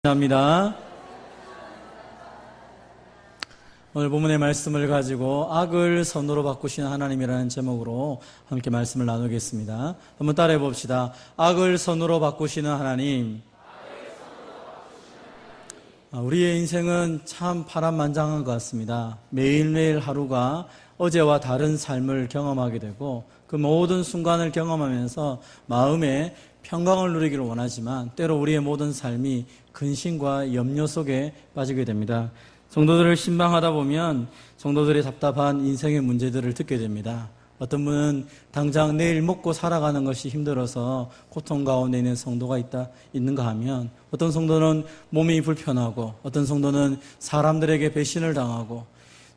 합니다. 오늘 본문의 말씀을 가지고 악을 선으로 바꾸시는 하나님이라는 제목으로 함께 말씀을 나누겠습니다. 한번 따라해 봅시다. 악을 선으로 바꾸시는 하나님. 우리의 인생은 참 파란만장한 것 같습니다. 매일매일 하루가 어제와 다른 삶을 경험하게 되고 그 모든 순간을 경험하면서 마음에 평강을 누리기를 원하지만 때로 우리의 모든 삶이 근심과 염려 속에 빠지게 됩니다. 성도들을 신방하다 보면 성도들의 답답한 인생의 문제들을 듣게 됩니다. 어떤 분은 당장 내일 먹고 살아가는 것이 힘들어서 고통 가운데 있는 성도가 있는가 하면 어떤 성도는 몸이 불편하고 어떤 성도는 사람들에게 배신을 당하고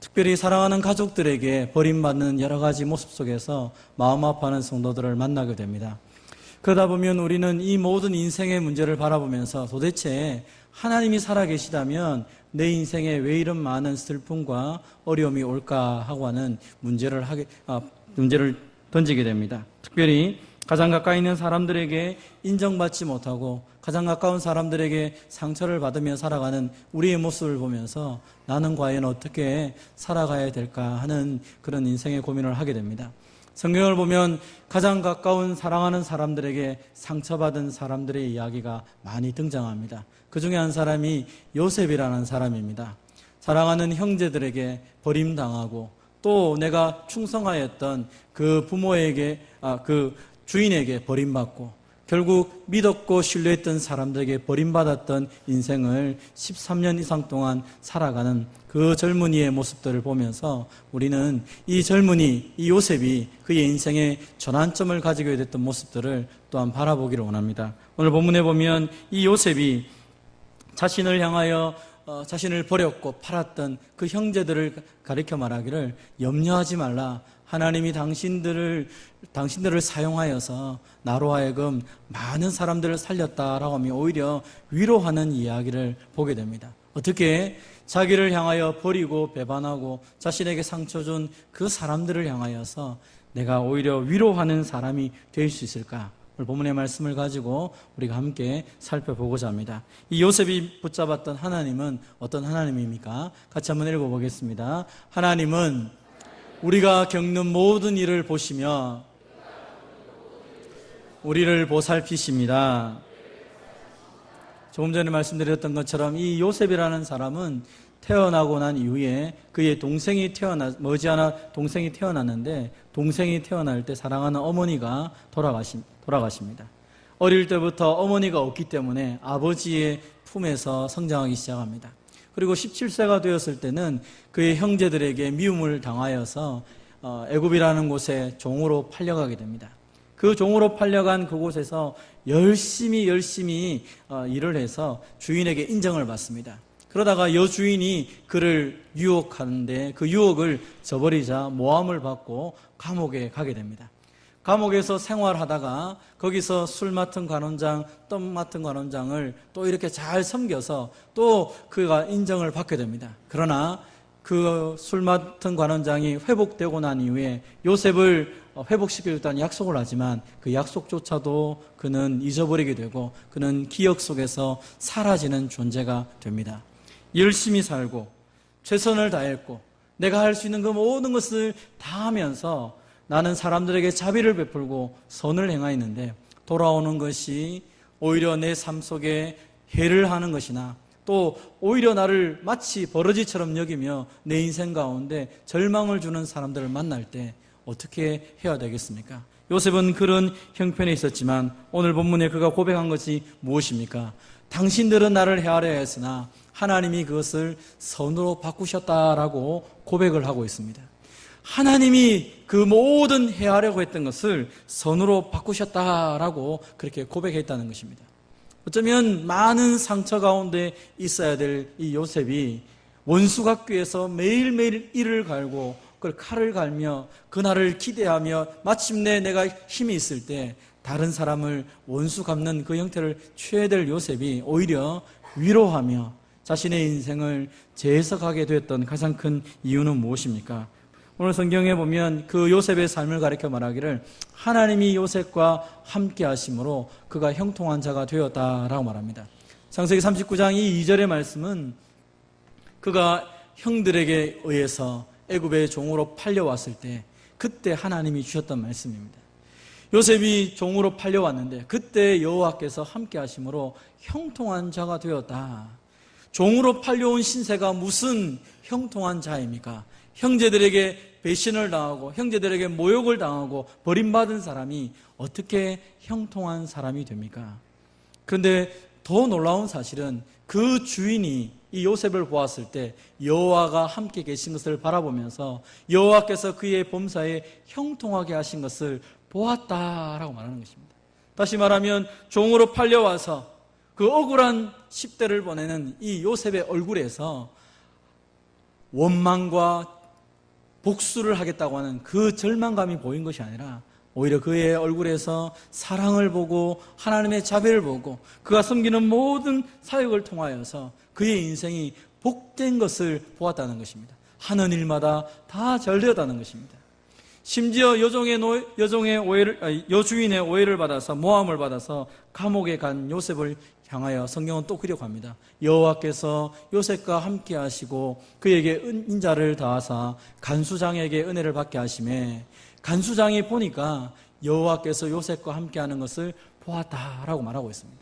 특별히 사랑하는 가족들에게 버림받는 여러 가지 모습 속에서 마음 아파하는 성도들을 만나게 됩니다. 그러다 보면 우리는 이 모든 인생의 문제를 바라보면서 도대체 하나님이 살아계시다면 내 인생에 왜 이런 많은 슬픔과 어려움이 올까 하고 하는 문제를 던지게 됩니다. 특별히 가장 가까이 있는 사람들에게 인정받지 못하고 가장 가까운 사람들에게 상처를 받으며 살아가는 우리의 모습을 보면서 나는 과연 어떻게 살아가야 될까 하는 그런 인생의 고민을 하게 됩니다. 성경을 보면 가장 가까운 사랑하는 사람들에게 상처받은 사람들의 이야기가 많이 등장합니다. 그 중에 한 사람이 요셉이라는 사람입니다. 사랑하는 형제들에게 버림당하고 또 내가 충성하였던 그 부모에게 그 주인에게 버림받고 결국 믿었고 신뢰했던 사람들에게 버림받았던 인생을 13년 이상 동안 살아가는 그 젊은이의 모습들을 보면서 우리는 이 젊은이, 이 요셉이 그의 인생의 전환점을 가지게 됐던 모습들을 또한 바라보기를 원합니다. 오늘 본문에 보면 이 요셉이 자신을 향하여 자신을 버렸고 팔았던 그 형제들을 가리켜 말하기를 염려하지 말라. 하나님이 당신들을 사용하여서 나로 하여금 많은 사람들을 살렸다라고 하면 오히려 위로하는 이야기를 보게 됩니다. 어떻게 자기를 향하여 버리고 배반하고 자신에게 상처 준 그 사람들을 향하여서 내가 오히려 위로하는 사람이 될 수 있을까? 오늘 본문의 말씀을 가지고 우리가 함께 살펴보고자 합니다. 이 요셉이 붙잡았던 하나님은 어떤 하나님입니까? 같이 한번 읽어보겠습니다. 하나님은 우리가 겪는 모든 일을 보시며 우리를 보살피십니다. 조금 전에 말씀드렸던 것처럼 이 요셉이라는 사람은 태어나고 난 이후에 그의 머지않아 동생이 태어났는데 동생이 태어날 때 사랑하는 어머니가 돌아가십니다. 어릴 때부터 어머니가 없기 때문에 아버지의 품에서 성장하기 시작합니다. 그리고 17세가 되었을 때는 그의 형제들에게 미움을 당하여서 애굽이라는 곳에 종으로 팔려가게 됩니다. 그 종으로 팔려간 그곳에서 열심히 일을 해서 주인에게 인정을 받습니다. 그러다가 여주인이 그를 유혹하는데 그 유혹을 저버리자 모함을 받고 감옥에 가게 됩니다. 감옥에서 생활하다가 거기서 술 맡은 관원장, 떡 맡은 관원장을 또 이렇게 잘 섬겨서 또 그가 인정을 받게 됩니다. 그러나 그 술 맡은 관원장이 회복되고 난 이후에 요셉을 회복시키겠다는 약속을 하지만 그 약속조차도 그는 잊어버리게 되고 그는 기억 속에서 사라지는 존재가 됩니다. 열심히 살고 최선을 다했고 내가 할 수 있는 그 모든 것을 다 하면서 나는 사람들에게 자비를 베풀고 선을 행하였는데 돌아오는 것이 오히려 내 삶 속에 해를 하는 것이나 또 오히려 나를 마치 버러지처럼 여기며 내 인생 가운데 절망을 주는 사람들을 만날 때 어떻게 해야 되겠습니까? 요셉은 그런 형편에 있었지만 오늘 본문에 그가 고백한 것이 무엇입니까? 당신들은 나를 해하려 했으나 하나님이 그것을 선으로 바꾸셨다라고 고백을 하고 있습니다. 하나님이 그 모든 해하려고 했던 것을 선으로 바꾸셨다라고 그렇게 고백했다는 것입니다. 어쩌면 많은 상처 가운데 있어야 될 이 요셉이 원수각귀에서 매일매일 이를 갈고 그걸 칼을 갈며 그날을 기대하며 마침내 내가 힘이 있을 때 다른 사람을 원수 갚는 그 형태를 취해야 될 요셉이 오히려 위로하며 자신의 인생을 재해석하게 되었던 가장 큰 이유는 무엇입니까? 오늘 성경에 보면 그 요셉의 삶을 가리켜 말하기를 하나님이 요셉과 함께 하심으로 그가 형통한 자가 되었다라고 말합니다. 창세기 39장 이 2절의 말씀은 그가 형들에게 의해서 애굽의 종으로 팔려왔을 때 그때 하나님이 주셨던 말씀입니다. 요셉이 종으로 팔려왔는데 그때 여호와께서 함께 하심으로 형통한 자가 되었다. 종으로 팔려온 신세가 무슨 형통한 자입니까? 형제들에게 배신을 당하고 형제들에게 모욕을 당하고 버림받은 사람이 어떻게 형통한 사람이 됩니까? 그런데 더 놀라운 사실은 그 주인이 이 요셉을 보았을 때 여호와가 함께 계신 것을 바라보면서 여호와께서 그의 범사에 형통하게 하신 것을 보았다라고 말하는 것입니다. 다시 말하면 종으로 팔려와서 그 억울한 10대를 보내는 이 요셉의 얼굴에서 원망과 복수를 하겠다고 하는 그 절망감이 보인 것이 아니라 오히려 그의 얼굴에서 사랑을 보고 하나님의 자비를 보고 그가 섬기는 모든 사역을 통하여서 그의 인생이 복된 것을 보았다는 것입니다. 하는 일마다 다 잘되었다는 것입니다. 심지어 여주인의 오해를 받아서 모함을 받아서 감옥에 간 요셉을 향하여 성경은 또 그려고 합니다. 여호와께서 요셉과 함께 하시고 그에게 인자를 다하사 간수장에게 은혜를 받게 하시매 간수장이 보니까 여호와께서 요셉과 함께 하는 것을 보았다라고 말하고 있습니다.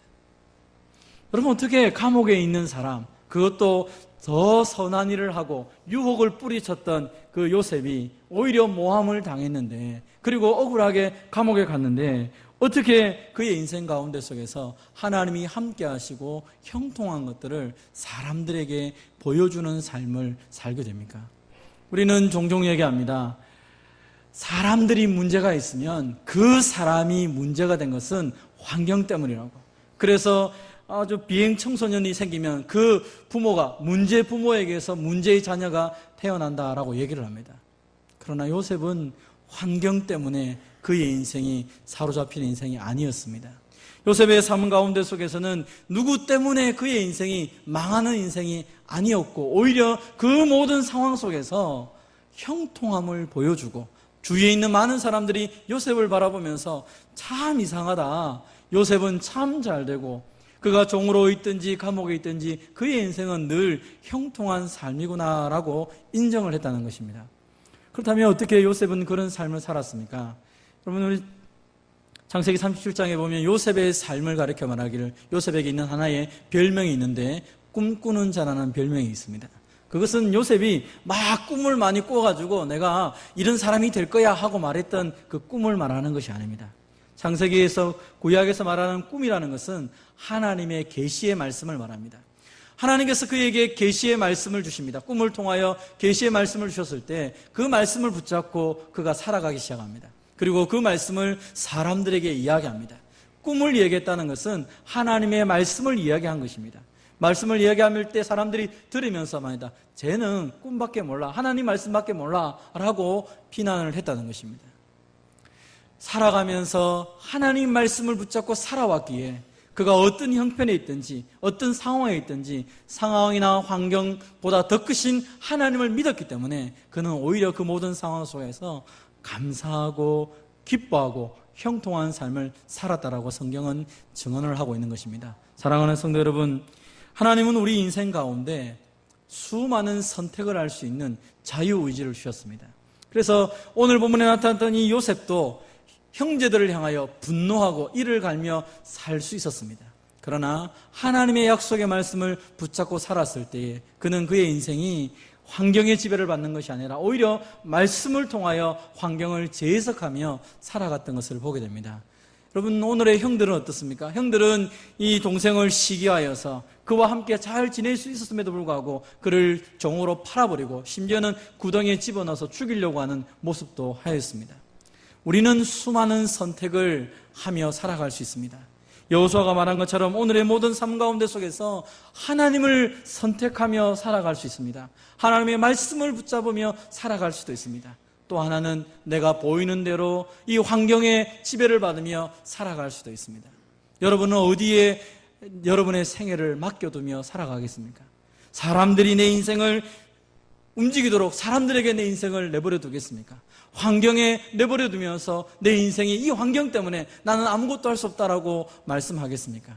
여러분, 어떻게 감옥에 있는 사람, 그것도 더 선한 일을 하고 유혹을 뿌리쳤던 그 요셉이 오히려 모함을 당했는데, 그리고 억울하게 감옥에 갔는데 어떻게 그의 인생 가운데 속에서 하나님이 함께 하시고 형통한 것들을 사람들에게 보여주는 삶을 살게 됩니까? 우리는 종종 얘기합니다. 사람들이 문제가 있으면 그 사람이 문제가 된 것은 환경 때문이라고. 그래서 아주 비행 청소년이 생기면 그 부모가 문제 부모에게서 문제의 자녀가 태어난다라고 얘기를 합니다. 그러나 요셉은 환경 때문에 그의 인생이 사로잡힌 인생이 아니었습니다. 요셉의 삶 가운데 속에서는 누구 때문에 그의 인생이 망하는 인생이 아니었고 오히려 그 모든 상황 속에서 형통함을 보여주고 주위에 있는 많은 사람들이 요셉을 바라보면서 참 이상하다. 요셉은 참 잘되고 그가 종으로 있든지 감옥에 있든지 그의 인생은 늘 형통한 삶이구나라고 인정을 했다는 것입니다. 그렇다면 어떻게 요셉은 그런 삶을 살았습니까? 여러분, 우리 창세기 37장에 보면 요셉의 삶을 가리켜 말하기를 요셉에게 있는 하나의 별명이 있는데 꿈꾸는 자라는 별명이 있습니다. 그것은 요셉이 막 꿈을 많이 꿔가지고 내가 이런 사람이 될 거야 하고 말했던 그 꿈을 말하는 것이 아닙니다. 창세기에서 구약에서 말하는 꿈이라는 것은 하나님의 계시의 말씀을 말합니다. 하나님께서 그에게 계시의 말씀을 주십니다. 꿈을 통하여 계시의 말씀을 주셨을 때 그 말씀을 붙잡고 그가 살아가기 시작합니다. 그리고 그 말씀을 사람들에게 이야기합니다. 꿈을 얘기했다는 것은 하나님의 말씀을 이야기한 것입니다. 말씀을 이야기할 때 사람들이 들으면서 말이다. 쟤는 꿈밖에 몰라. 하나님 말씀밖에 몰라. 라고 비난을 했다는 것입니다. 살아가면서 하나님 말씀을 붙잡고 살아왔기에 그가 어떤 형편에 있든지 어떤 상황에 있든지 상황이나 환경보다 더 크신 하나님을 믿었기 때문에 그는 오히려 그 모든 상황 속에서 감사하고 기뻐하고 형통한 삶을 살았다라고 성경은 증언을 하고 있는 것입니다. 사랑하는 성도 여러분, 하나님은 우리 인생 가운데 수많은 선택을 할 수 있는 자유의지를 주셨습니다. 그래서 오늘 본문에 나타났던 이 요셉도 형제들을 향하여 분노하고 이를 갈며 살 수 있었습니다. 그러나 하나님의 약속의 말씀을 붙잡고 살았을 때에 그는 그의 인생이 환경의 지배를 받는 것이 아니라 오히려 말씀을 통하여 환경을 재해석하며 살아갔던 것을 보게 됩니다. 여러분, 오늘의 형들은 어떻습니까? 형들은 이 동생을 시기하여서 그와 함께 잘 지낼 수 있었음에도 불구하고 그를 종으로 팔아버리고 심지어는 구덩이에 집어넣어서 죽이려고 하는 모습도 하였습니다. 우리는 수많은 선택을 하며 살아갈 수 있습니다. 여호수아가 말한 것처럼 오늘의 모든 삶 가운데 속에서 하나님을 선택하며 살아갈 수 있습니다. 하나님의 말씀을 붙잡으며 살아갈 수도 있습니다. 또 하나는 내가 보이는 대로 이 환경의 지배를 받으며 살아갈 수도 있습니다. 여러분은 어디에 여러분의 생애를 맡겨두며 살아가겠습니까? 사람들이 내 인생을 움직이도록 사람들에게 내 인생을 내버려 두겠습니까? 환경에 내버려 두면서 내 인생이 이 환경 때문에 나는 아무것도 할 수 없다라고 말씀하겠습니까?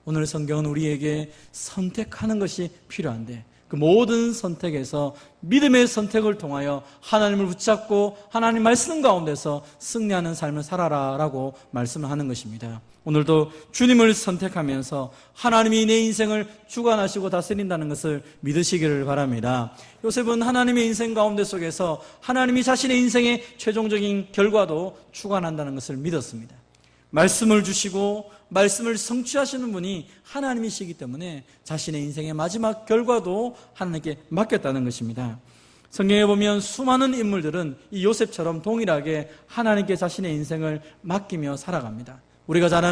오늘 성경은 우리에게 선택하는 것이 필요한데 그 모든 선택에서 믿음의 선택을 통하여 하나님을 붙잡고 하나님 말씀 가운데서 승리하는 삶을 살아라라고 말씀을 하는 것입니다. 오늘도 주님을 선택하면서 하나님이 내 인생을 주관하시고 다스린다는 것을 믿으시기를 바랍니다. 요셉은 하나님의 인생 가운데 속에서 하나님이 자신의 인생의 최종적인 결과도 주관한다는 것을 믿었습니다. 말씀을 주시고 말씀을 성취하시는 분이 하나님이시기 때문에 자신의 인생의 마지막 결과도 하나님께 맡겼다는 것입니다. 성경에 보면 수많은 인물들은 이 요셉처럼 동일하게 하나님께 자신의 인생을 맡기며 살아갑니다. 우리가 잘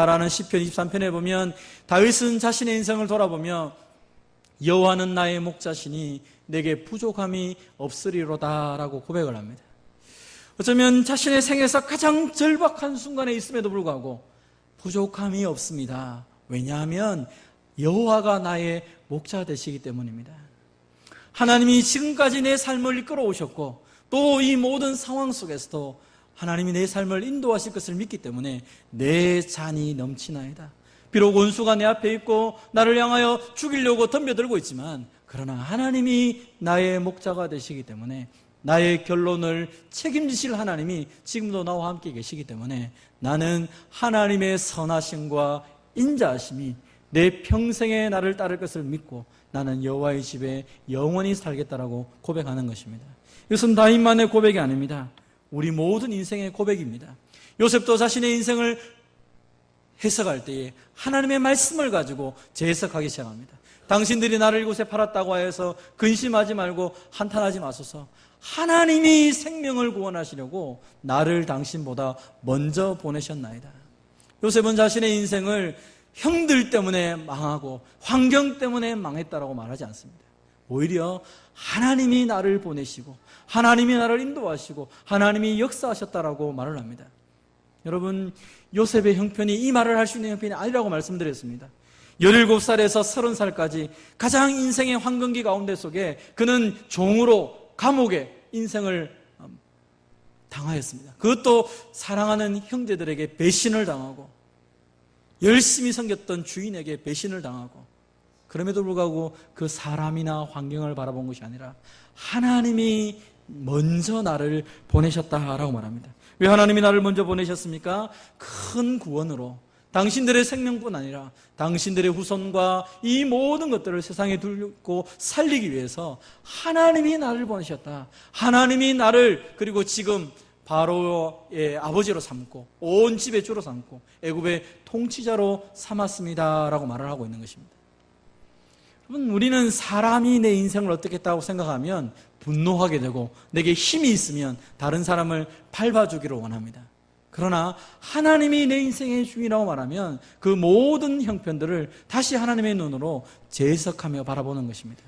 아는 시편 23편에 보면 다윗은 자신의 인생을 돌아보며 여호와는 나의 목자시니 내게 부족함이 없으리로다 라고 고백을 합니다. 어쩌면 자신의 생에서 가장 절박한 순간에 있음에도 불구하고 부족함이 없습니다. 왜냐하면 여호와가 나의 목자 되시기 때문입니다. 하나님이 지금까지 내 삶을 이끌어 오셨고 또 이 모든 상황 속에서도 하나님이 내 삶을 인도하실 것을 믿기 때문에 내 잔이 넘치나이다. 비록 원수가 내 앞에 있고 나를 향하여 죽이려고 덤벼들고 있지만 그러나 하나님이 나의 목자가 되시기 때문에 나의 결론을 책임지실 하나님이 지금도 나와 함께 계시기 때문에 나는 하나님의 선하심과 인자하심이 내 평생에 나를 따를 것을 믿고 나는 여호와의 집에 영원히 살겠다라고 고백하는 것입니다. 이것은 다윗만의 고백이 아닙니다. 우리 모든 인생의 고백입니다. 요셉도 자신의 인생을 해석할 때에 하나님의 말씀을 가지고 재해석하기 시작합니다. 당신들이 나를 이곳에 팔았다고 해서 근심하지 말고 한탄하지 마소서. 하나님이 생명을 구원하시려고 나를 당신보다 먼저 보내셨나이다. 요셉은 자신의 인생을 형들 때문에 망하고 환경 때문에 망했다라고 말하지 않습니다. 오히려 하나님이 나를 보내시고 하나님이 나를 인도하시고 하나님이 역사하셨다라고 말을 합니다. 여러분, 요셉의 형편이 이 말을 할 수 있는 형편이 아니라고 말씀드렸습니다. 17살에서 30살까지 가장 인생의 황금기 가운데 속에 그는 종으로 감옥에 인생을 당하였습니다. 그것도 사랑하는 형제들에게 배신을 당하고 열심히 섬겼던 주인에게 배신을 당하고 그럼에도 불구하고 그 사람이나 환경을 바라본 것이 아니라 하나님이 먼저 나를 보내셨다라고 말합니다. 왜 하나님이 나를 먼저 보내셨습니까? 큰 구원으로 당신들의 생명뿐 아니라 당신들의 후손과 이 모든 것들을 세상에 두고 살리기 위해서 하나님이 나를 보내셨다. 하나님이 나를 그리고 지금 바로의 아버지로 삼고 온 집의 주로 삼고 애굽의 통치자로 삼았습니다라고 말을 하고 있는 것입니다. 여러분, 우리는 사람이 내 인생을 어떻게 했다고 생각하면 분노하게 되고 내게 힘이 있으면 다른 사람을 밟아주기를 원합니다. 그러나 하나님이 내 인생의 주인이라고 말하면 그 모든 형편들을 다시 하나님의 눈으로 재해석하며 바라보는 것입니다.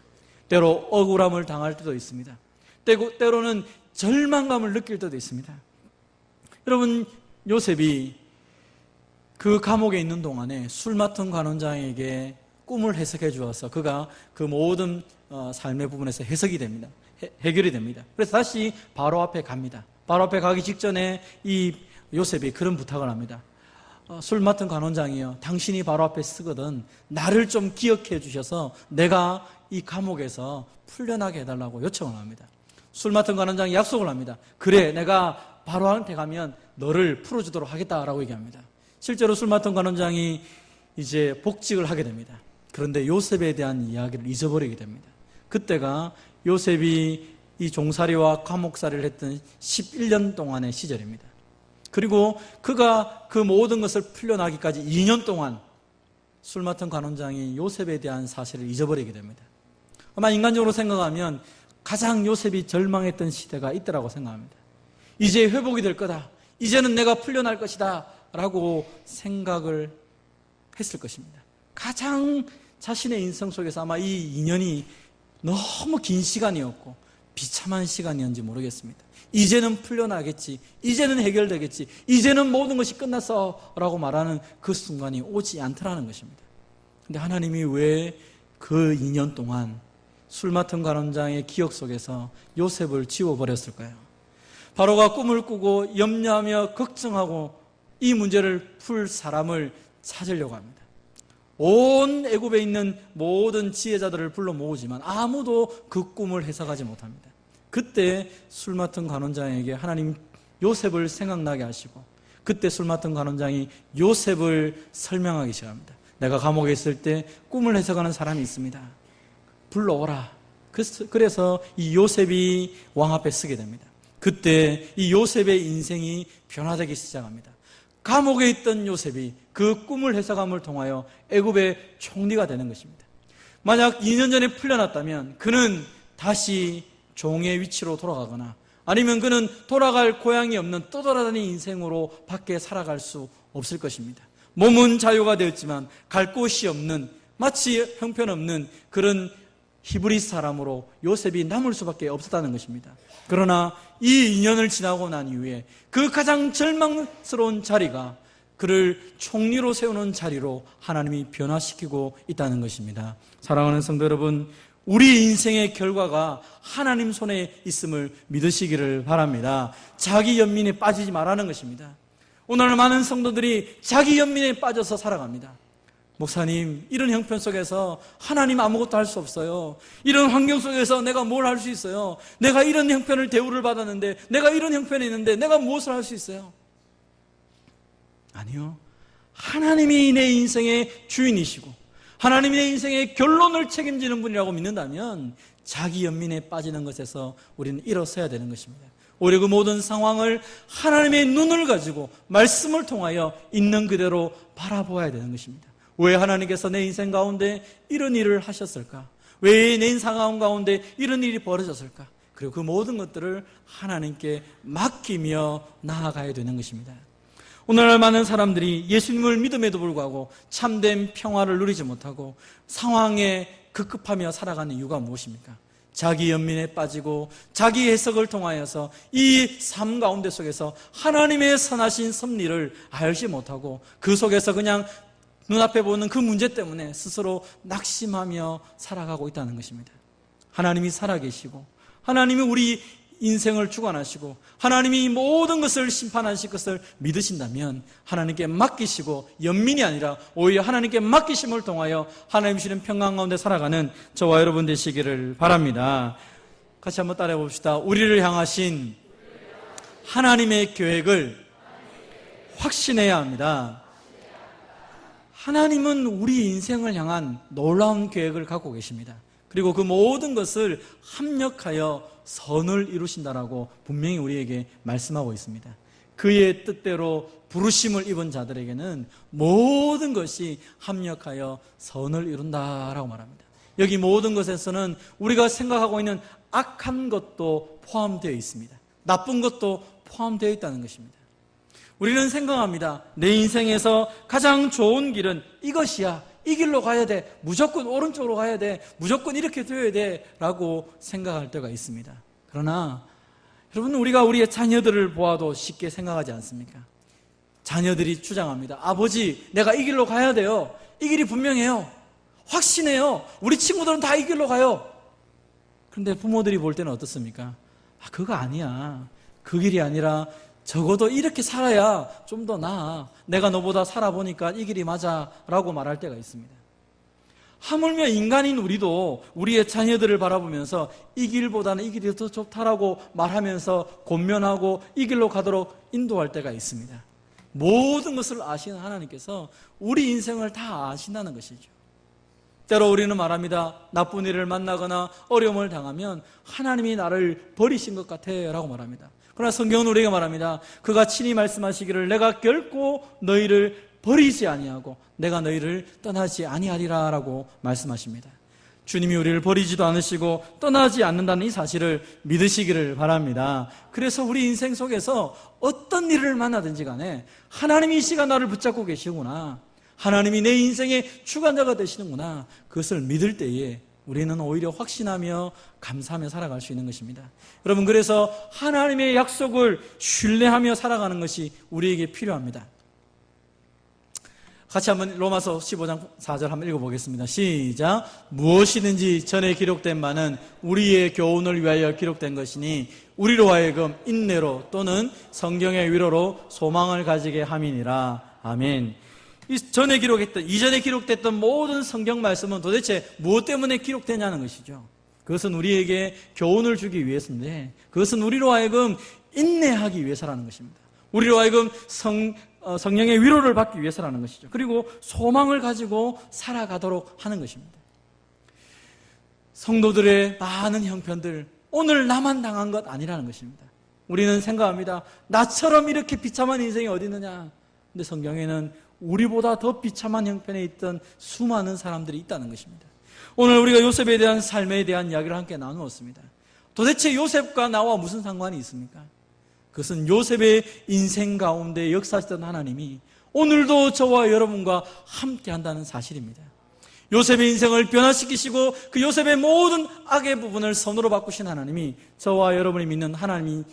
때로 억울함을 당할 때도 있습니다. 때로는 절망감을 느낄 때도 있습니다. 여러분, 요셉이 그 감옥에 있는 동안에 술 맡은 관원장에게 꿈을 해석해 주어서 그가 그 모든 삶의 부분에서 해석이 됩니다. 해결이 됩니다. 그래서 다시 바로 앞에 갑니다. 바로 앞에 가기 직전에 이 요셉이 그런 부탁을 합니다. 술 맡은 관원장이요, 당신이 바로 앞에 쓰거든 나를 좀 기억해 주셔서 내가 이 감옥에서 풀려나게 해달라고 요청을 합니다. 술 맡은 관원장이 약속을 합니다. 그래, 내가 바로 앞에 가면 너를 풀어주도록 하겠다라고 얘기합니다. 실제로 술 맡은 관원장이 이제 복직을 하게 됩니다. 그런데 요셉에 대한 이야기를 잊어버리게 됩니다. 그때가 요셉이 이 종살이와 감옥살이를 했던 11년 동안의 시절입니다. 그리고 그가 그 모든 것을 풀려나기까지 2년 동안 술 맡은 관원장이 요셉에 대한 사실을 잊어버리게 됩니다. 아마 인간적으로 생각하면 가장 요셉이 절망했던 시대가 있더라고 생각합니다. 이제 회복이 될 거다. 이제는 내가 풀려날 것이다. 라고 생각을 했을 것입니다. 가장 자신의 인생 속에서 아마 이 2년이 너무 긴 시간이었고 비참한 시간이었는지 모르겠습니다. 이제는 풀려나겠지, 이제는 해결되겠지, 이제는 모든 것이 끝났어 라고 말하는 그 순간이 오지 않더라는 것입니다. 근데 하나님이 왜 그 2년 동안 술 맡은 관원장의 기억 속에서 요셉을 지워버렸을까요? 바로가 꿈을 꾸고 염려하며 걱정하고 이 문제를 풀 사람을 찾으려고 합니다. 온 애굽에 있는 모든 지혜자들을 불러 모으지만 아무도 그 꿈을 해석하지 못합니다. 그때 술 맡은 관원장에게 하나님 요셉을 생각나게 하시고, 그때 술 맡은 관원장이 요셉을 설명하기 시작합니다. 내가 감옥에 있을 때 꿈을 해석하는 사람이 있습니다. 불러오라. 그래서 이 요셉이 왕 앞에 서게 됩니다. 그때 이 요셉의 인생이 변화되기 시작합니다. 감옥에 있던 요셉이 그 꿈을 해석함을 통하여 애굽의 총리가 되는 것입니다. 만약 2년 전에 풀려났다면 그는 다시 종의 위치로 돌아가거나, 아니면 그는 돌아갈 고향이 없는 떠돌아다니는 인생으로 밖에 살아갈 수 없을 것입니다. 몸은 자유가 되었지만 갈 곳이 없는, 마치 형편없는 그런 히브리 사람으로 요셉이 남을 수밖에 없었다는 것입니다. 그러나 이 2년을 지나고 난 이후에 그 가장 절망스러운 자리가 그를 총리로 세우는 자리로 하나님이 변화시키고 있다는 것입니다. 사랑하는 성도 여러분, 우리 인생의 결과가 하나님 손에 있음을 믿으시기를 바랍니다. 자기 연민에 빠지지 말라는 것입니다. 오늘 많은 성도들이 자기 연민에 빠져서 살아갑니다. 목사님, 이런 형편 속에서 하나님 아무것도 할 수 없어요. 이런 환경 속에서 내가 뭘 할 수 있어요? 내가 이런 형편을 대우를 받았는데, 내가 이런 형편에 있는데 내가 무엇을 할 수 있어요? 아니요. 하나님이 내 인생의 주인이시고 하나님이 내 인생의 결론을 책임지는 분이라고 믿는다면 자기 연민에 빠지는 것에서 우리는 일어서야 되는 것입니다. 오히려 그 모든 상황을 하나님의 눈을 가지고 말씀을 통하여 있는 그대로 바라보아야 되는 것입니다. 왜 하나님께서 내 인생 가운데 이런 일을 하셨을까? 왜 내 상황 가운데 이런 일이 벌어졌을까? 그리고 그 모든 것들을 하나님께 맡기며 나아가야 되는 것입니다. 오늘날 많은 사람들이 예수님을 믿음에도 불구하고 참된 평화를 누리지 못하고 상황에 급급하며 살아가는 이유가 무엇입니까? 자기 연민에 빠지고 자기 해석을 통하여서 이 삶 가운데 속에서 하나님의 선하신 섭리를 알지 못하고 그 속에서 그냥 눈앞에 보는 그 문제 때문에 스스로 낙심하며 살아가고 있다는 것입니다. 하나님이 살아계시고 하나님이 우리 인생을 주관하시고 하나님이 모든 것을 심판하실 것을 믿으신다면 하나님께 맡기시고 연민이 아니라 오히려 하나님께 맡기심을 통하여 하나님 주시는 평강 가운데 살아가는 저와 여러분 되시기를 바랍니다. 같이 한번 따라해 봅시다. 우리를 향하신 하나님의 계획을 확신해야 합니다. 하나님은 우리 인생을 향한 놀라운 계획을 갖고 계십니다. 그리고 그 모든 것을 합력하여 선을 이루신다라고 분명히 우리에게 말씀하고 있습니다. 그의 뜻대로 부르심을 입은 자들에게는 모든 것이 합력하여 선을 이룬다라고 말합니다. 여기 모든 것에서는 우리가 생각하고 있는 악한 것도 포함되어 있습니다. 나쁜 것도 포함되어 있다는 것입니다. 우리는 생각합니다. 내 인생에서 가장 좋은 길은 이것이야. 이 길로 가야 돼. 무조건 오른쪽으로 가야 돼. 무조건 이렇게 되어야 돼. 라고 생각할 때가 있습니다. 그러나 여러분, 우리가 우리의 자녀들을 보아도 쉽게 생각하지 않습니까? 자녀들이 주장합니다. 아버지, 내가 이 길로 가야 돼요. 이 길이 분명해요. 확신해요. 우리 친구들은 다 이 길로 가요. 그런데 부모들이 볼 때는 어떻습니까? 그거 아니야. 그 길이 아니라 적어도 이렇게 살아야 좀 더 나아. 내가 너보다 살아보니까 이 길이 맞아 라고 말할 때가 있습니다. 하물며 인간인 우리도 우리의 자녀들을 바라보면서 이 길보다는 이 길이 더 좋다라고 말하면서 권면하고 이 길로 가도록 인도할 때가 있습니다. 모든 것을 아시는 하나님께서 우리 인생을 다 아신다는 것이죠. 때로 우리는 말합니다. 나쁜 일을 만나거나 어려움을 당하면 하나님이 나를 버리신 것 같아 라고 말합니다. 그러나 성경은 우리에게 말합니다. 그가 친히 말씀하시기를 내가 결코 너희를 버리지 아니하고 내가 너희를 떠나지 아니하리라 라고 말씀하십니다. 주님이 우리를 버리지도 않으시고 떠나지 않는다는 이 사실을 믿으시기를 바랍니다. 그래서 우리 인생 속에서 어떤 일을 만나든지 간에 하나님이 이 시간 나를 붙잡고 계시구나, 하나님이 내 인생의 주관자가 되시는구나, 그것을 믿을 때에 우리는 오히려 확신하며 감사하며 살아갈 수 있는 것입니다. 여러분, 그래서 하나님의 약속을 신뢰하며 살아가는 것이 우리에게 필요합니다. 같이 한번 로마서 15장 4절 한번 읽어보겠습니다. 시작. 무엇이든지 전에 기록된 바는 우리의 교훈을 위하여 기록된 것이니 우리로 하여금 인내로 또는 성경의 위로로 소망을 가지게 함이니라. 아멘. 전에 기록했던, 이전에 기록됐던 모든 성경 말씀은 도대체 무엇 때문에 기록되냐는 것이죠. 그것은 우리에게 교훈을 주기 위해서인데, 그것은 우리로 하여금 인내하기 위해서라는 것입니다. 우리로 하여금 성령의 위로를 받기 위해서라는 것이죠. 그리고 소망을 가지고 살아가도록 하는 것입니다. 성도들의 많은 형편들, 오늘 나만 당한 것 아니라는 것입니다. 우리는 생각합니다. 나처럼 이렇게 비참한 인생이 어디 있느냐. 근데 성경에는 우리보다 더 비참한 형편에 있던 수많은 사람들이 있다는 것입니다. 오늘 우리가 요셉에 대한 삶에 대한 이야기를 함께 나누었습니다. 도대체 요셉과 나와 무슨 상관이 있습니까? 그것은 요셉의 인생 가운데 역사하시던 하나님이 오늘도 저와 여러분과 함께 한다는 사실입니다. 요셉의 인생을 변화시키시고 그 요셉의 모든 악의 부분을 선으로 바꾸신 하나님이 저와 여러분이 믿는 하나님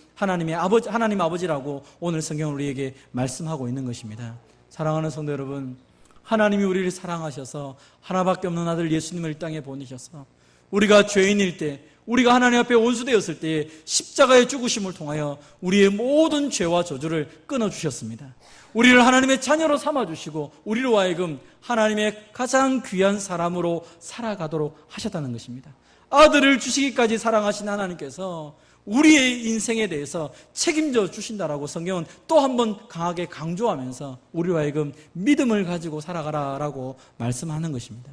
아버지라고 오늘 성경은 우리에게 말씀하고 있는 것입니다. 사랑하는 성도 여러분, 하나님이 우리를 사랑하셔서 하나밖에 없는 아들 예수님을 이 땅에 보내셔서 우리가 죄인일 때, 우리가 하나님 앞에 원수되었을 때에 십자가의 죽으심을 통하여 우리의 모든 죄와 저주를 끊어주셨습니다. 우리를 하나님의 자녀로 삼아주시고 우리로 하여금 하나님의 가장 귀한 사람으로 살아가도록 하셨다는 것입니다. 아들을 주시기까지 사랑하신 하나님께서 우리의 인생에 대해서 책임져 주신다라고 성경은 또 한 번 강하게 강조하면서 우리로 하여금 믿음을 가지고 살아가라라고 말씀하는 것입니다.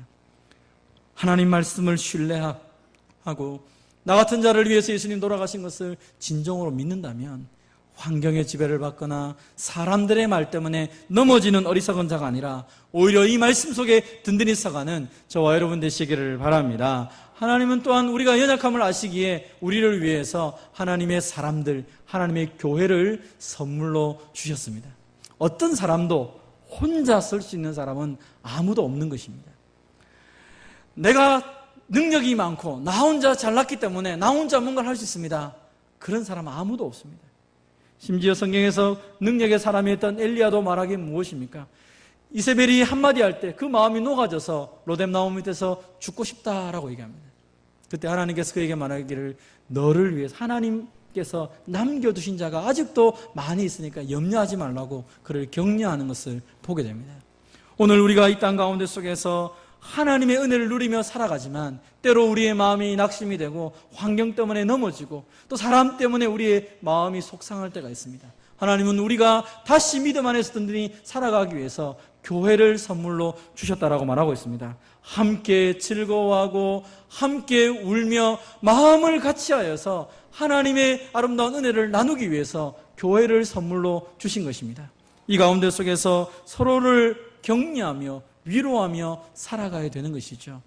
하나님 말씀을 신뢰하고 나 같은 자를 위해서 예수님 돌아가신 것을 진정으로 믿는다면 환경의 지배를 받거나 사람들의 말 때문에 넘어지는 어리석은 자가 아니라 오히려 이 말씀 속에 든든히 서가는 저와 여러분 되시기를 바랍니다. 하나님은 또한 우리가 연약함을 아시기에 우리를 위해서 하나님의 사람들, 하나님의 교회를 선물로 주셨습니다. 어떤 사람도 혼자 설 수 있는 사람은 아무도 없는 것입니다. 내가 능력이 많고 나 혼자 잘났기 때문에 나 혼자 뭔가를 할 수 있습니다. 그런 사람 아무도 없습니다. 심지어 성경에서 능력의 사람이었던 엘리야도 말하기 무엇입니까? 이세벨이 한마디 할 때 그 마음이 녹아져서 로뎀 나무 밑에서 죽고 싶다라고 얘기합니다. 그때 하나님께서 그에게 말하기를 너를 위해서 하나님께서 남겨두신 자가 아직도 많이 있으니까 염려하지 말라고 그를 격려하는 것을 보게 됩니다. 오늘 우리가 이 땅 가운데 속에서 하나님의 은혜를 누리며 살아가지만 때로 우리의 마음이 낙심이 되고 환경 때문에 넘어지고 또 사람 때문에 우리의 마음이 속상할 때가 있습니다. 하나님은 우리가 다시 믿음 안에서 든든히 살아가기 위해서 교회를 선물로 주셨다라고 말하고 있습니다. 함께 즐거워하고 함께 울며 마음을 같이하여서 하나님의 아름다운 은혜를 나누기 위해서 교회를 선물로 주신 것입니다. 이 가운데 속에서 서로를 격려하며 위로하며 살아가야 되는 것이죠.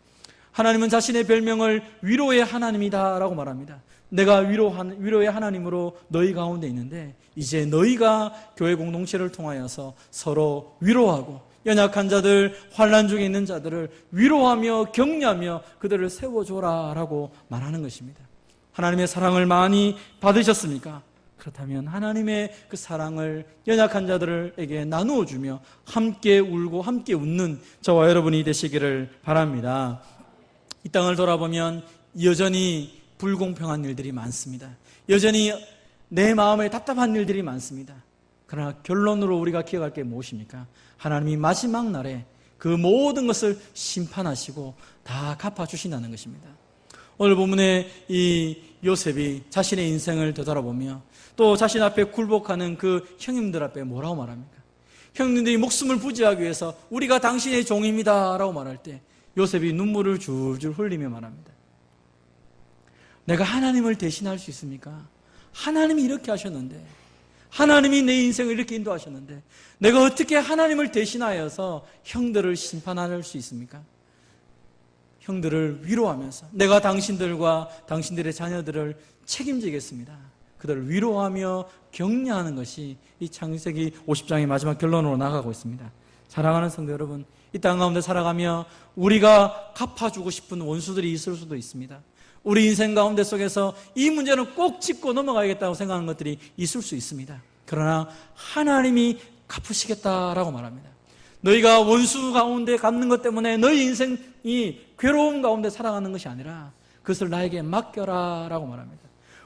하나님은 자신의 별명을 위로의 하나님이다라고 말합니다. 내가 위로의 하나님으로 너희 가운데 있는데 이제 너희가 교회 공동체를 통하여서 서로 위로하고 연약한 자들, 환난 중에 있는 자들을 위로하며 격려하며 그들을 세워줘라라고 말하는 것입니다. 하나님의 사랑을 많이 받으셨습니까? 그렇다면 하나님의 그 사랑을 연약한 자들에게 나누어 주며 함께 울고 함께 웃는 저와 여러분이 되시기를 바랍니다. 이 땅을 돌아보면 여전히 불공평한 일들이 많습니다. 여전히 내 마음에 답답한 일들이 많습니다. 그러나 결론으로 우리가 기억할 게 무엇입니까? 하나님이 마지막 날에 그 모든 것을 심판하시고 다 갚아주신다는 것입니다. 오늘 본문에 이 요셉이 자신의 인생을 되돌아보며 또 자신 앞에 굴복하는 그 형님들 앞에 뭐라고 말합니까? 형님들이 목숨을 부지하기 위해서 우리가 당신의 종입니다 라고 말할 때 요셉이 눈물을 줄줄 흘리며 말합니다. 내가 하나님을 대신할 수 있습니까? 하나님이 이렇게 하셨는데, 하나님이 내 인생을 이렇게 인도하셨는데 내가 어떻게 하나님을 대신하여서 형들을 심판할 수 있습니까? 형들을 위로하면서 내가 당신들과 당신들의 자녀들을 책임지겠습니다. 그들을 위로하며 격려하는 것이 이 창세기 50장의 마지막 결론으로 나가고 있습니다. 사랑하는 성도 여러분, 이 땅 가운데 살아가며 우리가 갚아주고 싶은 원수들이 있을 수도 있습니다. 우리 인생 가운데 속에서 이 문제는 꼭 짚고 넘어가야겠다고 생각하는 것들이 있을 수 있습니다. 그러나 하나님이 갚으시겠다라고 말합니다. 너희가 원수 가운데 갚는 것 때문에 너희 인생이 괴로움 가운데 살아가는 것이 아니라 그것을 나에게 맡겨라 라고 말합니다.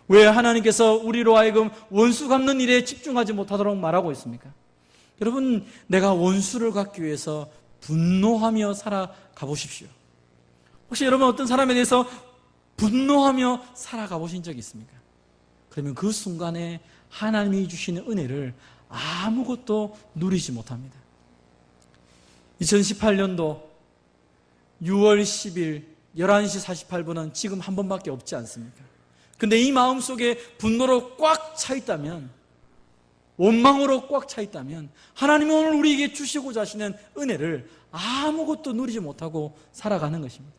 왜 하나님께서 우리로 하여금 원수 갚는 일에 집중하지 못하도록 말하고 있습니까? 여러분, 내가 원수를 갚기 위해서 분노하며 살아가 보십시오. 혹시 여러분 어떤 사람에 대해서 분노하며 살아가 보신 적이 있습니까? 그러면 그 순간에 하나님이 주시는 은혜를 아무것도 누리지 못합니다. 2018년도 6월 10일 11시 48분은 지금 한 번밖에 없지 않습니까? 근데 이 마음속에 분노로 꽉 차 있다면, 원망으로 꽉 차 있다면 하나님이 오늘 우리에게 주시고자 하시는 은혜를 아무것도 누리지 못하고 살아가는 것입니다.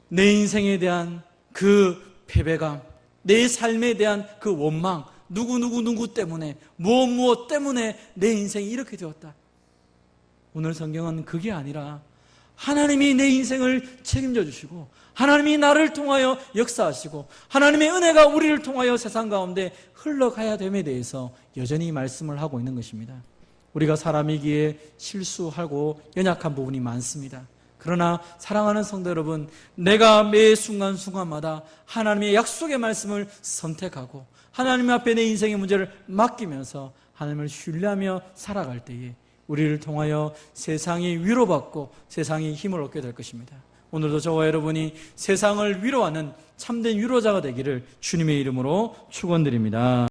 내 인생에 대한 그 패배감, 내 삶에 대한 그 원망, 누구 때문에, 무엇 때문에 내 인생이 이렇게 되었다. 오늘 성경은 그게 아니라 하나님이 내 인생을 책임져 주시고 하나님이 나를 통하여 역사하시고 하나님의 은혜가 우리를 통하여 세상 가운데 흘러가야 됨에 대해서 여전히 말씀을 하고 있는 것입니다. 우리가 사람이기에 실수하고 연약한 부분이 많습니다. 그러나 사랑하는 성도 여러분, 내가 매 순간순간마다 하나님의 약속의 말씀을 선택하고 하나님 앞에 내 인생의 문제를 맡기면서 하나님을 신뢰하며 살아갈 때에 우리를 통하여 세상이 위로받고 세상이 힘을 얻게 될 것입니다. 오늘도 저와 여러분이 세상을 위로하는 참된 위로자가 되기를 주님의 이름으로 축원드립니다.